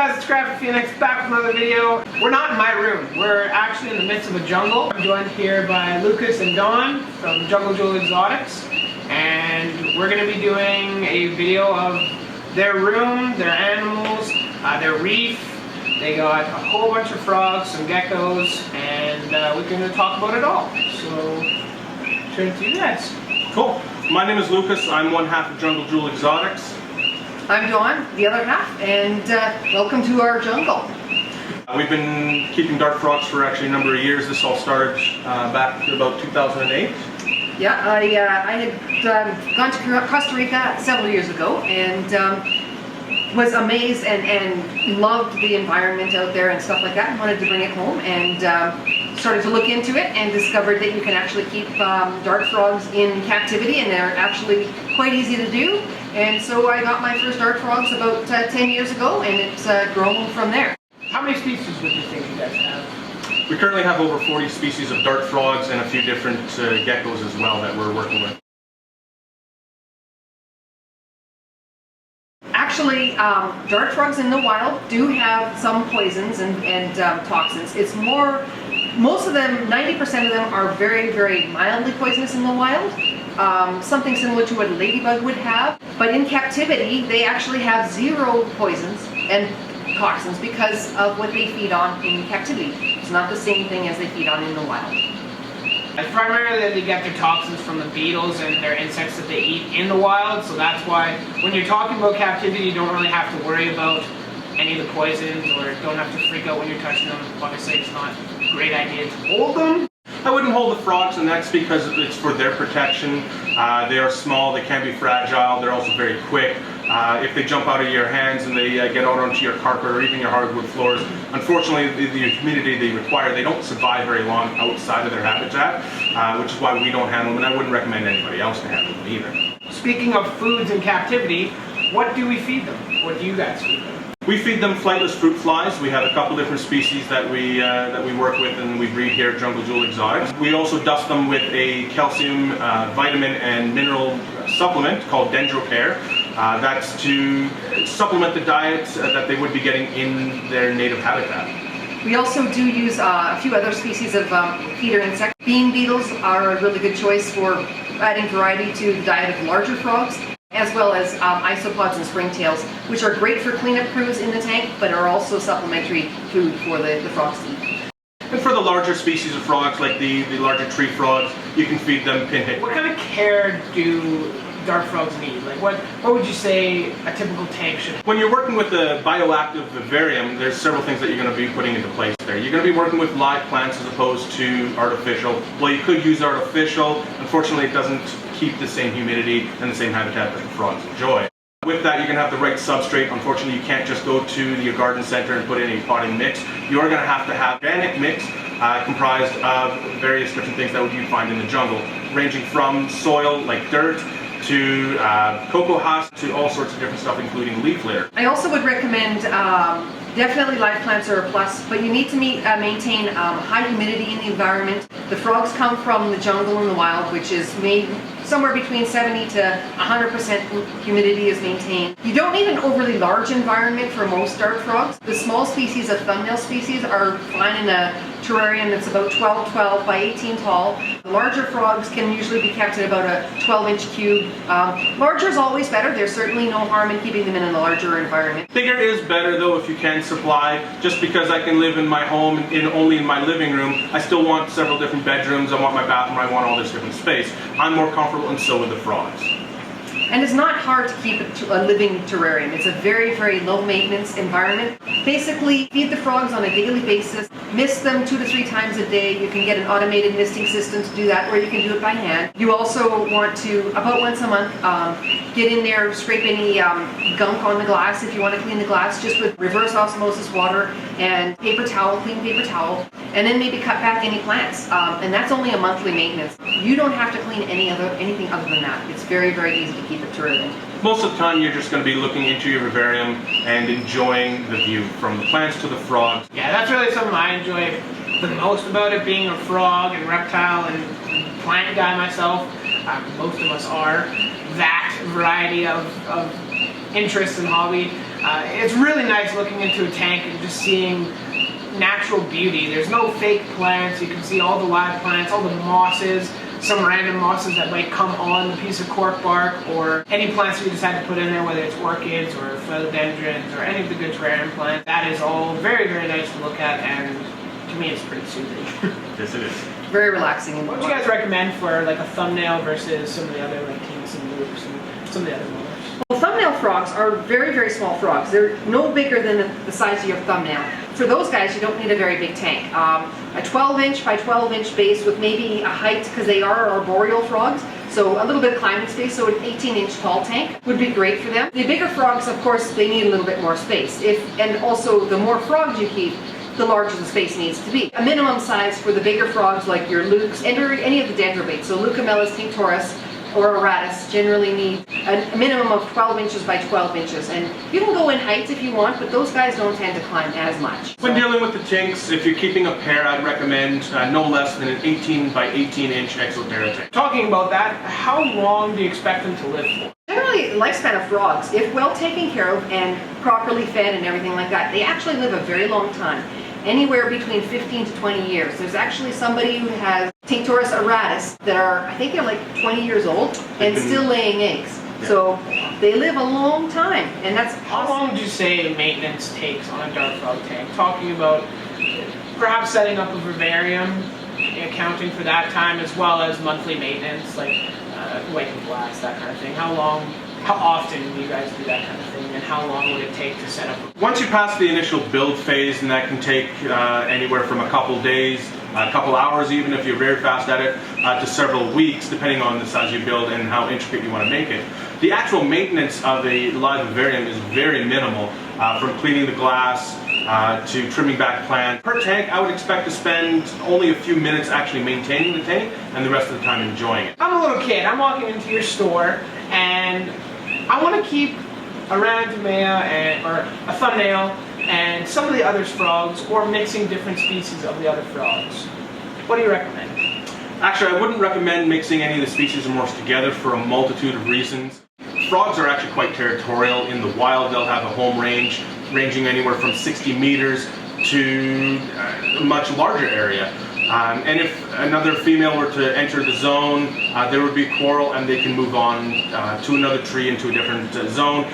guys, it's Captivity back with another video. We're not in my room. We're actually in the midst of a jungle. I'm joined here by Lucas and Dawn from Jungle Exotics, and we're going to be doing a video of their room, their animals, their reef. They got a whole bunch of frogs, some geckos, and we're going to talk about it all. So, turn it to you guys. Cool. My name is Lucas. I'm one half of Jungle Exotics. I'm Dawn, the other half, and welcome to our jungle. We've been keeping dart frogs for actually a number of years. This all started back to about 2008. Yeah, I had gone to Costa Rica several years ago and was amazed and loved the environment out there and stuff like that, and wanted to bring it home, and started to look into it and discovered that you can actually keep dart frogs in captivity, and they're actually quite easy to do. And so I got my first dart frogs about 10 years ago, and it's grown from there. How many species would you think you guys have? We currently have over 40 species of dart frogs and a few different geckos as well that we're working with. Actually, dart frogs in the wild do have some poisons and toxins. It's more, most of them, 90% of them are very, very mildly poisonous in the wild. Something similar to what a ladybug would have. But in captivity, they actually have zero poisons and toxins because of what they feed on in captivity. It's not the same thing as they feed on in the wild. And primarily they get their toxins from the beetles and their insects that they eat in the wild, so that's why when you're talking about captivity, you don't really have to worry about any of the poisons, or don't have to freak out when you're touching them. Obviously it's not a great idea to hold them. I wouldn't hold the frogs, and that's because it's for their protection. They are small, they can be fragile, they're also very quick. If they jump out of your hands and they get out onto your carpet or even your hardwood floors, unfortunately the humidity they require, they don't survive very long outside of their habitat, which is why we don't handle them, and I wouldn't recommend anybody else to handle them either. Speaking of foods in captivity, what do we feed them? What do you guys feed them? We feed them flightless fruit flies. We have a couple different species that we work with and we breed here at Jungle Exotics. We also dust them with a calcium, vitamin and mineral supplement called Dendrocare. That's to supplement the diet that they would be getting in their native habitat. We also do use a few other species of feeder insects. Bean beetles are a really good choice for adding variety to the diet of larger frogs, as well as isopods and springtails, which are great for cleanup crews in the tank, but are also supplementary food for the frogs to eat. And for the larger species of frogs, like the larger tree frogs, you can feed them pinhead. What kind of care do dart frogs need? Like what would you say a typical tank should have? When you're working with a bioactive vivarium, there's several things that you're going to be putting into place there. You're going to be working with live plants as opposed to artificial. Well, you could use artificial. Unfortunately, it doesn't keep the same humidity and the same habitat that the frogs enjoy. With that, you're going to have the right substrate. Unfortunately, you can't just go to your garden center and put in a potting mix. You are going to have organic mix comprised of various different things that you'd find in the jungle, ranging from soil like dirt to cocoa husk to all sorts of different stuff, including leaf litter. I also would recommend definitely live plants are a plus, but you need to maintain high humidity in the environment. The frogs come from the jungle and the wild, which is made somewhere between 70 to 100% humidity is maintained. You don't need an overly large environment for most dart frogs. The small species of thumbnail species are fine in a terrarium that's about 12 by 18 tall. The larger frogs can usually be kept at about a 12-inch cube. Larger is always better. There's certainly no harm in keeping them in a larger environment. Bigger is better though if you can supply. Just because I can live in my home only in my living room, I still want several different bedrooms, I want my bathroom, I want all this different space. I'm more comfortable, and so are the frogs. And it's not hard to keep a living terrarium. It's a very, very low maintenance environment. Basically, feed the frogs on a daily basis, mist them 2 to 3 times a day. You can get an automated misting system to do that, or you can do it by hand. You also want to, about once a month, get in there, scrape any gunk on the glass if you want to clean the glass, just with reverse osmosis water and paper towel, clean paper towel, and then maybe cut back any plants. And that's only a monthly maintenance. You don't have to clean anything other than that. It's very, very easy to keep it terrarium. Most of the time you're just going to be looking into your vivarium and enjoying the view from the plants to the frogs. Yeah, that's really something I enjoy the most about it, being a frog and reptile and plant guy myself. Most of us are that variety of interest and hobby. It's really nice looking into a tank and just seeing natural beauty. There's no fake plants. You can see all the live plants, all the mosses, some random mosses that might come on the piece of cork bark, or any plants you decide to put in there, whether it's orchids or philodendrons or any of the good terrarium plants. That is all very, very nice to look at, and to me it's pretty soothing. Yes, it is. Very relaxing. What would you guys recommend for like a thumbnail versus some of the other like tinks and loops and some of the other molars? Well, thumbnail frogs are very, very small frogs. They're no bigger than the size of your thumbnail. For those guys, you don't need a very big tank. A 12-inch by 12-inch base with maybe a height, because they are arboreal frogs, so a little bit of climbing space, so an 18-inch tall tank would be great for them. The bigger frogs, of course, they need a little bit more space. And also, the more frogs you keep, the larger the space needs to be. A minimum size for the bigger frogs like your lukes and any of the dendrobates, so Leucomelas tinctoris or Aratus generally need a minimum of 12 inches by 12 inches. And you can go in heights if you want, but those guys don't tend to climb as much. When dealing with the tinks, if you're keeping a pair, I'd recommend no less than an 18 by 18 inch exoterra tank. Talking about that, how long do you expect them to live for? Generally, the lifespan of frogs, if well taken care of and properly fed and everything like that, they actually live a very long time. Anywhere between 15 to 20 years. There's actually somebody who has Tinctoris aratus that are, I think they're like 20 years old and still laying eggs. Yeah. So they live a long time, and that's How long would you say maintenance takes on a dart frog tank? Talking about perhaps setting up a vivarium, accounting for that time, as well as monthly maintenance, like wipe and blast, that kind of thing. How often do you guys do that kind of thing, and how long would it take to set up? Once you pass the initial build phase, and that can take anywhere from a couple days, a couple hours even if you're very fast at it, to several weeks, depending on the size you build and how intricate you want to make it. The actual maintenance of a live vivarium is very minimal, from cleaning the glass to trimming back plants. Per tank, I would expect to spend only a few minutes actually maintaining the tank, and the rest of the time enjoying it. I'm a little kid. I'm walking into your store, and I want to keep a Ranatomea or a thumbnail and some of the other frogs, or mixing different species of the other frogs. What do you recommend? Actually, I wouldn't recommend mixing any of the species of morphs together for a multitude of reasons. Frogs are actually quite territorial. In the wild, they'll have a home range ranging anywhere from 60 meters to a much larger area. And if another female were to enter the zone, there would be quarrel, and they can move on to another tree into a different zone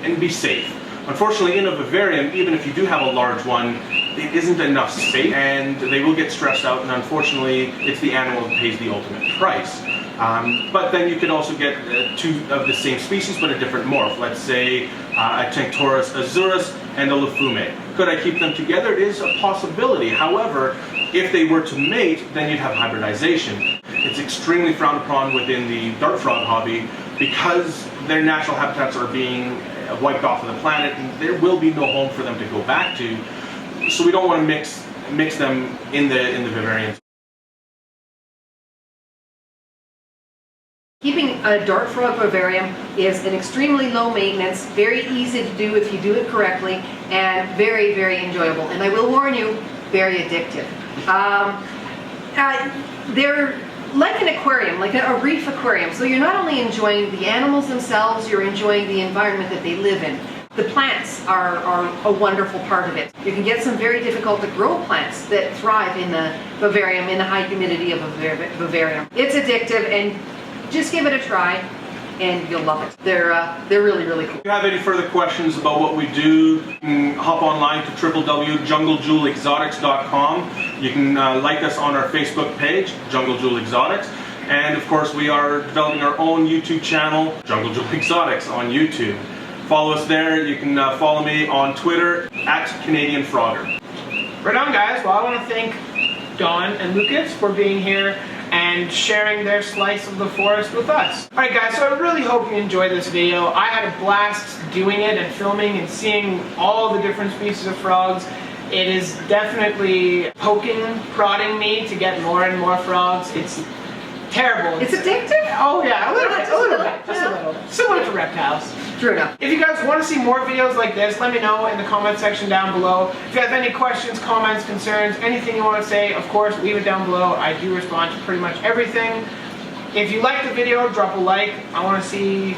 and be safe. Unfortunately, in a vivarium, even if you do have a large one, it isn't enough space, and they will get stressed out, and unfortunately, it's the animal that pays the ultimate price. But then you could also get two of the same species, but a different morph. Let's say a Tinctoris azurus and a Lafume. Could I keep them together? It is a possibility. However, if they were to mate, then you'd have hybridization. It's extremely frowned upon within the dart frog hobby because their natural habitats are being wiped off of the planet, and there will be no home for them to go back to. So we don't want to mix them in the vivariums. Keeping a dart frog vivarium is an extremely low maintenance, very easy to do if you do it correctly, and very, very enjoyable. And I will warn you, very addictive. They're like an aquarium, like a reef aquarium. So you're not only enjoying the animals themselves, you're enjoying the environment that they live in. The plants are a wonderful part of it. You can get some very difficult to grow plants that thrive in the vivarium, in the high humidity of a vivarium. It's addictive, and just give it a try, and you'll love it. They're really, really cool. If you have any further questions about what we do, you can hop online to www.junglejewelexotics.com. You can like us on our Facebook page, Jungle Jewel Exotics. And of course, we are developing our own YouTube channel, Jungle Jewel Exotics on YouTube. Follow us there. You can follow me on Twitter, @CanadianFrogger. Right on, guys. Well, I want to thank Don and Lucas for being here and sharing their slice of the forest with us. Alright guys, so I really hope you enjoyed this video. I had a blast doing it and filming and seeing all the different species of frogs. It is definitely poking, prodding me to get more and more frogs. It's terrible. It's addictive? Oh yeah, a little bit, just Yeah. a little. Similar to reptiles. True enough. If you guys want to see more videos like this, let me know in the comment section down below. If you have any questions, comments, concerns, anything you want to say, of course, leave it down below. I do respond to pretty much everything. If you like the video, drop a like. I want to see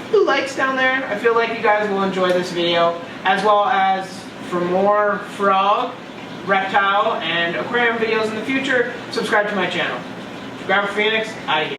few likes down there. I feel like you guys will enjoy this video, as well as for more frog, reptile, and aquarium videos in the future, subscribe to my channel. Grab Phoenix, I